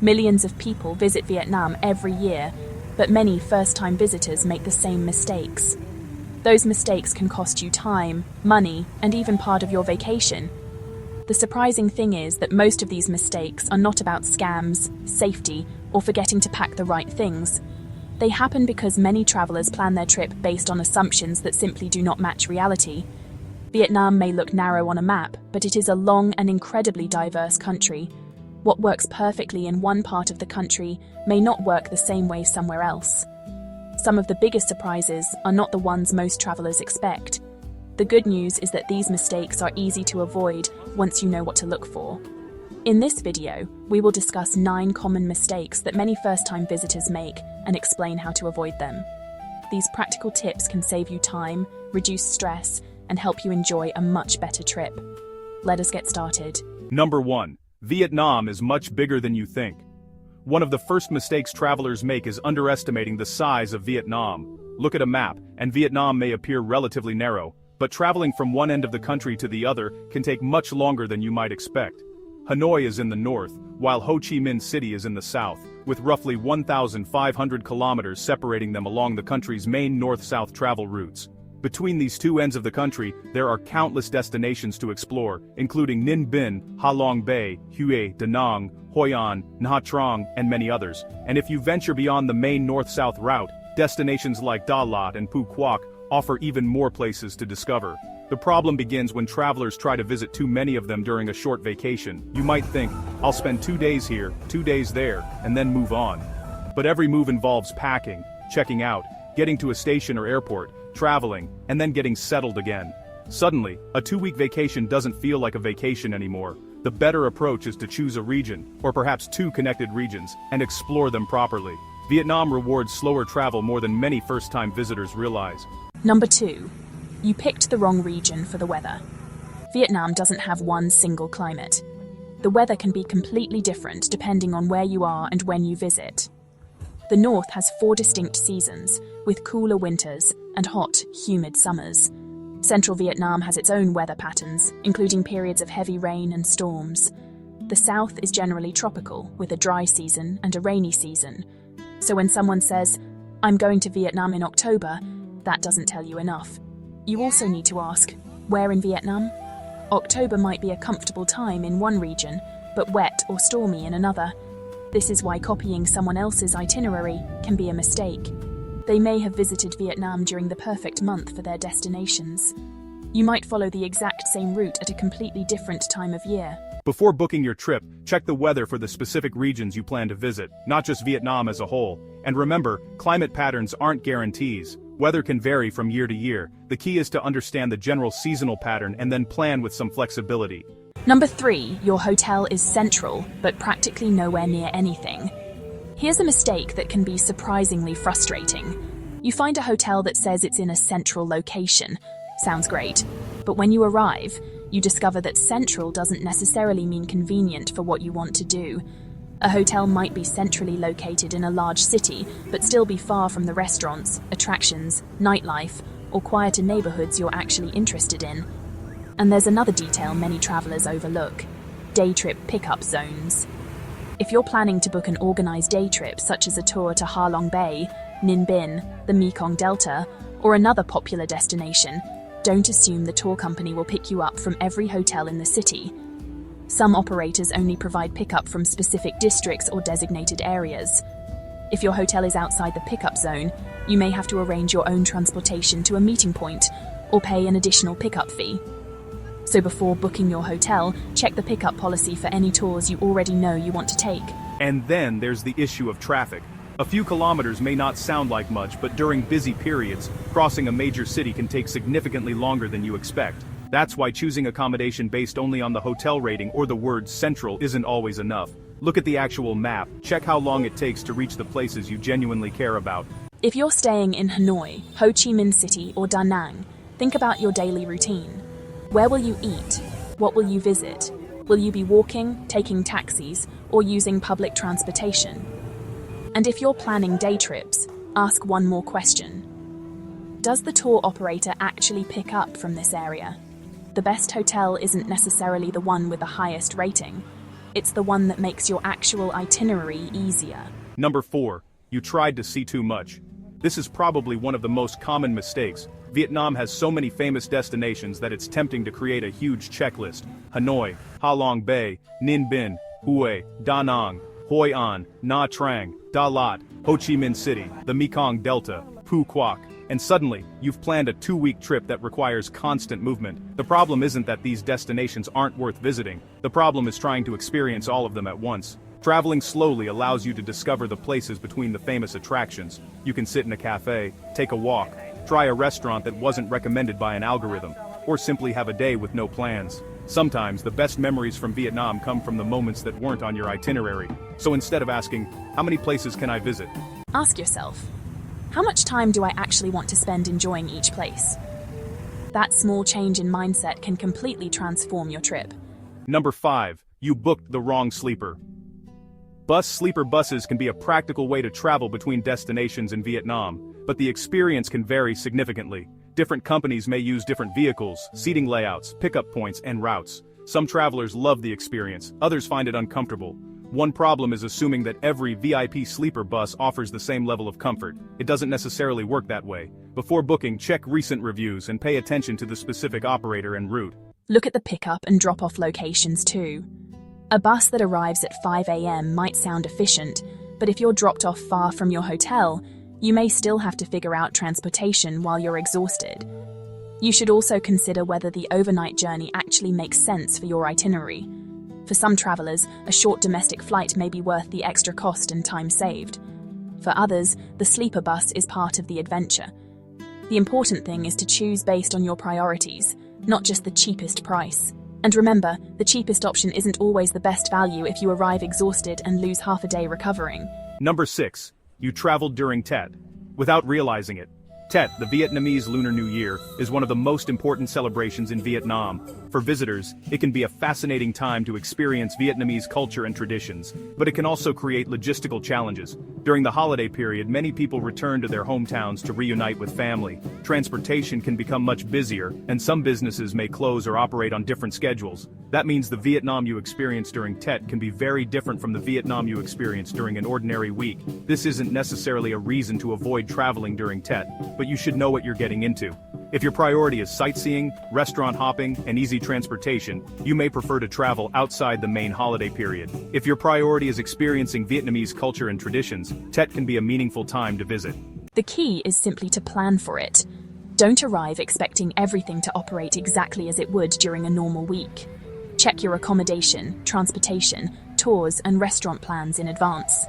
Millions of people visit Vietnam every year, but many first-time visitors make the same mistakes. Those mistakes can cost you time, money, and even part of your vacation. The surprising thing is that most of these mistakes are not about scams, safety, or forgetting to pack the right things. They happen because many travelers plan their trip based on assumptions that simply do not match reality. Vietnam may look narrow on a map, but it is a long and incredibly diverse country. What works perfectly in one part of the country may not work the same way somewhere else. Some of the biggest surprises are not the ones most travelers expect. The good news is that these mistakes are easy to avoid once you know what to look for. In this video, we will discuss 9 common mistakes that many first-time visitors make and explain how to avoid them. These practical tips can save you time, reduce stress, and help you enjoy a much better trip. Let us get started. Number 1. Vietnam is much bigger than you think. One of the first mistakes travelers make is underestimating the size of Vietnam. Look at a map, and Vietnam may appear relatively narrow, but traveling from one end of the country to the other can take much longer than you might expect. Hanoi is in the north, while Ho Chi Minh City is in the south, with roughly 1,500 kilometers separating them along the country's main north-south travel routes. Between these two ends of the country, there are countless destinations to explore, including Ninh Binh, Ha Long Bay, Hue, Da Nang, Hoi An, Nha Trang, and many others. And if you venture beyond the main north-south route, destinations like Da Lat and Phu Quoc offer even more places to discover. The problem begins when travelers try to visit too many of them during a short vacation. You might think, I'll spend 2 days here, 2 days there, and then move on. But every move involves packing, checking out, getting to a station or airport, traveling, and then getting settled again. Suddenly, a 2-week vacation doesn't feel like a vacation anymore. The better approach is to choose a region, or perhaps 2 connected regions, and explore them properly. Vietnam rewards slower travel more than many first-time visitors realize. Number 2. You picked the wrong region for the weather. Vietnam doesn't have one single climate. The weather can be completely different depending on where you are and when you visit. The north has 4 distinct seasons, with cooler winters and hot, humid summers. Central Vietnam has its own weather patterns, including periods of heavy rain and storms. The south is generally tropical, with a dry season and a rainy season. So when someone says, "I'm going to Vietnam in October," that doesn't tell you enough. You also need to ask, where in Vietnam? October might be a comfortable time in one region, but wet or stormy in another. This is why copying someone else's itinerary can be a mistake. They may have visited Vietnam during the perfect month for their destinations. You might follow the exact same route at a completely different time of year. Before booking your trip, check the weather for the specific regions you plan to visit, not just Vietnam as a whole. And remember, climate patterns aren't guarantees. Weather can vary from year to year. The key is to understand the general seasonal pattern and then plan with some flexibility. Number 3, your hotel is central, but practically nowhere near anything. Here's a mistake that can be surprisingly frustrating. You find a hotel that says it's in a central location. Sounds great. But when you arrive, you discover that central doesn't necessarily mean convenient for what you want to do. A hotel might be centrally located in a large city, but still be far from the restaurants, attractions, nightlife, or quieter neighborhoods you're actually interested in. And there's another detail many travelers overlook: day trip pickup zones. If you're planning to book an organized day trip, such as a tour to Ha Long Bay, Ninh Binh, the Mekong Delta, or another popular destination, don't assume the tour company will pick you up from every hotel in the city. Some operators only provide pickup from specific districts or designated areas. If your hotel is outside the pickup zone, you may have to arrange your own transportation to a meeting point or pay an additional pickup fee. So before booking your hotel, check the pickup policy for any tours you already know you want to take. And then there's the issue of traffic. A few kilometers may not sound like much, but during busy periods, crossing a major city can take significantly longer than you expect. That's why choosing accommodation based only on the hotel rating or the word central isn't always enough. Look at the actual map, check how long it takes to reach the places you genuinely care about. If you're staying in Hanoi, Ho Chi Minh City, or Da Nang, think about your daily routine. Where will you eat? What will you visit? Will you be walking, taking taxis, or using public transportation? And if you're planning day trips, ask one more question. Does the tour operator actually pick up from this area? The best hotel isn't necessarily the one with the highest rating. It's the one that makes your actual itinerary easier. Number 4. You tried to see too much. This is probably one of the most common mistakes. Vietnam has so many famous destinations that it's tempting to create a huge checklist. Hanoi, Ha Long Bay, Ninh Binh, Hue, Da Nang, Hoi An, Nha Trang, Da Lat, Ho Chi Minh City, the Mekong Delta, Phu Quoc, and suddenly, you've planned a 2-week trip that requires constant movement. The problem isn't that these destinations aren't worth visiting. The problem is trying to experience all of them at once. Traveling slowly allows you to discover the places between the famous attractions. You can sit in a cafe, take a walk, try a restaurant that wasn't recommended by an algorithm, or simply have a day with no plans. Sometimes the best memories from Vietnam come from the moments that weren't on your itinerary. So instead of asking, how many places can I visit? Ask yourself, how much time do I actually want to spend enjoying each place? That small change in mindset can completely transform your trip. Number 5. You booked the wrong sleeper. Sleeper buses can be a practical way to travel between destinations in Vietnam, but the experience can vary significantly. Different companies may use different vehicles, seating layouts, pickup points, and routes. Some travelers love the experience, others find it uncomfortable. One problem is assuming that every VIP sleeper bus offers the same level of comfort. It doesn't necessarily work that way. Before booking, check recent reviews and pay attention to the specific operator and route. Look at the pickup and drop-off locations too. A bus that arrives at 5 a.m. might sound efficient, but if you're dropped off far from your hotel, you may still have to figure out transportation while you're exhausted. You should also consider whether the overnight journey actually makes sense for your itinerary. For some travelers, a short domestic flight may be worth the extra cost and time saved. For others, the sleeper bus is part of the adventure. The important thing is to choose based on your priorities, not just the cheapest price. And remember, the cheapest option isn't always the best value if you arrive exhausted and lose half a day recovering. Number 6. You traveled during Tet. Without realizing it. Tet, the Vietnamese Lunar New Year, is one of the most important celebrations in Vietnam. For visitors, it can be a fascinating time to experience Vietnamese culture and traditions, but it can also create logistical challenges. During the holiday period, many people return to their hometowns to reunite with family. Transportation can become much busier, and some businesses may close or operate on different schedules. That means the Vietnam you experience during Tet can be very different from the Vietnam you experience during an ordinary week. This isn't necessarily a reason to avoid traveling during Tet, but you should know what you're getting into. If your priority is sightseeing, restaurant hopping, and easy transportation, you may prefer to travel outside the main holiday period. If your priority is experiencing Vietnamese culture and traditions, Tet can be a meaningful time to visit. The key is simply to plan for it. Don't arrive expecting everything to operate exactly as it would during a normal week. Check your accommodation, transportation, tours, and restaurant plans in advance,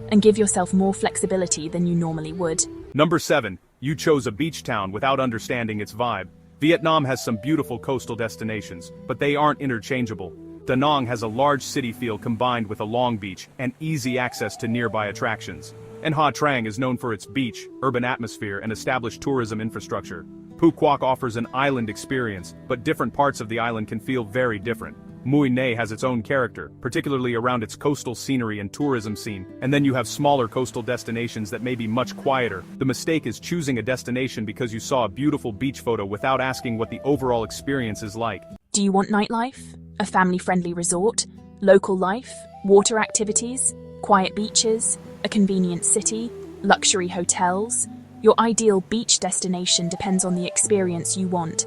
and give yourself more flexibility than you normally would. Number 7. You chose a beach town without understanding its vibe. Vietnam has some beautiful coastal destinations, but they aren't interchangeable. Da Nang has a large city feel combined with a long beach and easy access to nearby attractions. And Ha Trang is known for its beach, urban atmosphere, and established tourism infrastructure. Phu Quoc offers an island experience, but different parts of the island can feel very different. Mui Ne has its own character, particularly around its coastal scenery and tourism scene, and then you have smaller coastal destinations that may be much quieter. The mistake is choosing a destination because you saw a beautiful beach photo without asking what the overall experience is like. Do you want nightlife? A family-friendly resort? Local life? Water activities? Quiet beaches? A convenient city? Luxury hotels? Your ideal beach destination depends on the experience you want.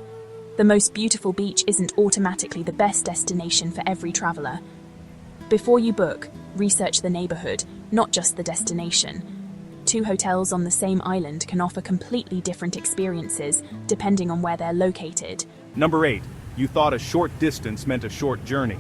The most beautiful beach isn't automatically the best destination for every traveler. Before you book, research the neighborhood, not just the destination. 2 hotels on the same island can offer completely different experiences depending on where they're located. Number 8. You thought a short distance meant a short journey.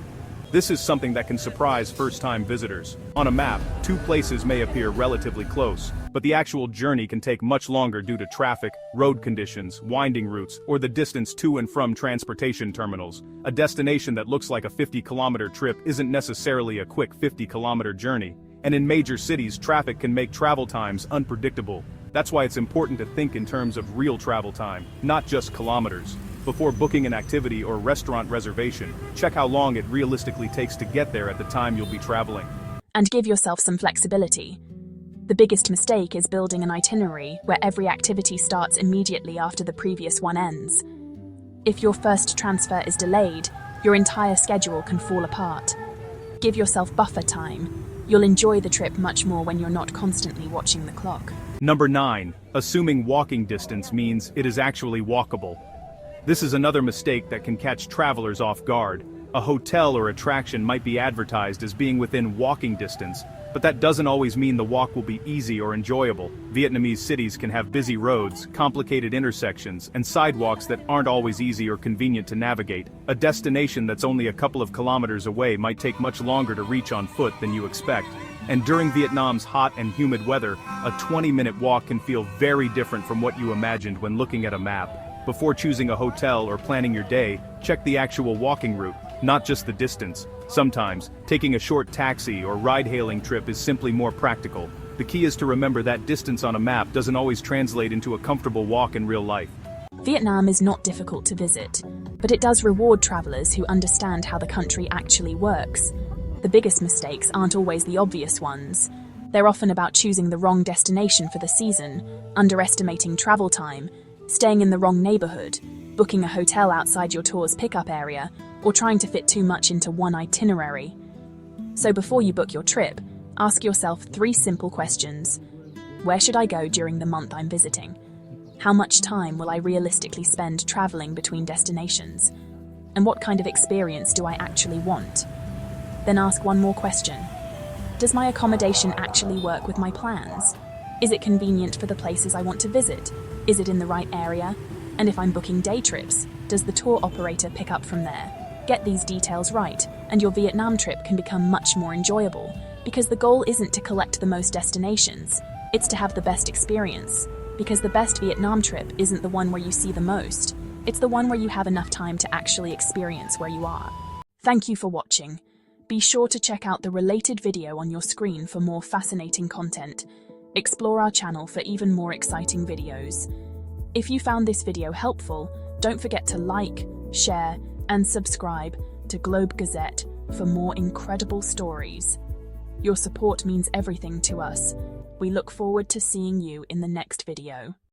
This is something that can surprise first-time visitors. On a map, 2 places may appear relatively close, but the actual journey can take much longer due to traffic, road conditions, winding routes, or the distance to and from transportation terminals. A destination that looks like a 50-kilometer trip isn't necessarily a quick 50-kilometer journey, and in major cities, traffic can make travel times unpredictable. That's why it's important to think in terms of real travel time, not just kilometers. Before booking an activity or restaurant reservation, check how long it realistically takes to get there at the time you'll be traveling. And give yourself some flexibility. The biggest mistake is building an itinerary where every activity starts immediately after the previous one ends. If your first transfer is delayed, your entire schedule can fall apart. Give yourself buffer time. You'll enjoy the trip much more when you're not constantly watching the clock. Number 9. Assuming walking distance means it is actually walkable. This is another mistake that can catch travelers off guard. A hotel or attraction might be advertised as being within walking distance, but that doesn't always mean the walk will be easy or enjoyable. Vietnamese cities can have busy roads, complicated intersections, and sidewalks that aren't always easy or convenient to navigate. A destination that's only a couple of kilometers away might take much longer to reach on foot than you expect. And during Vietnam's hot and humid weather, a 20-minute walk can feel very different from what you imagined when looking at a map. Before choosing a hotel or planning your day, check the actual walking route, not just the distance. Sometimes, taking a short taxi or ride-hailing trip is simply more practical. The key is to remember that distance on a map doesn't always translate into a comfortable walk in real life. Vietnam is not difficult to visit, but it does reward travelers who understand how the country actually works. The biggest mistakes aren't always the obvious ones. They're often about choosing the wrong destination for the season, underestimating travel time, staying in the wrong neighborhood, booking a hotel outside your tour's pickup area, or trying to fit too much into one itinerary. So before you book your trip, ask yourself 3 simple questions. Where should I go during the month I'm visiting? How much time will I realistically spend traveling between destinations? And what kind of experience do I actually want? Then ask one more question. Does my accommodation actually work with my plans? Is it convenient for the places I want to visit? Is it in the right area? And if I'm booking day trips, does the tour operator pick up from there? Get these details right, and your Vietnam trip can become much more enjoyable, because the goal isn't to collect the most destinations, it's to have the best experience. Because the best Vietnam trip isn't the one where you see the most, it's the one where you have enough time to actually experience where you are. Thank you for watching. Be sure to check out the related video on your screen for more fascinating content. Explore our channel for even more exciting videos. If you found this video helpful, don't forget to like, share, and subscribe to Globe Gazette for more incredible stories. Your support means everything to us. We look forward to seeing you in the next video.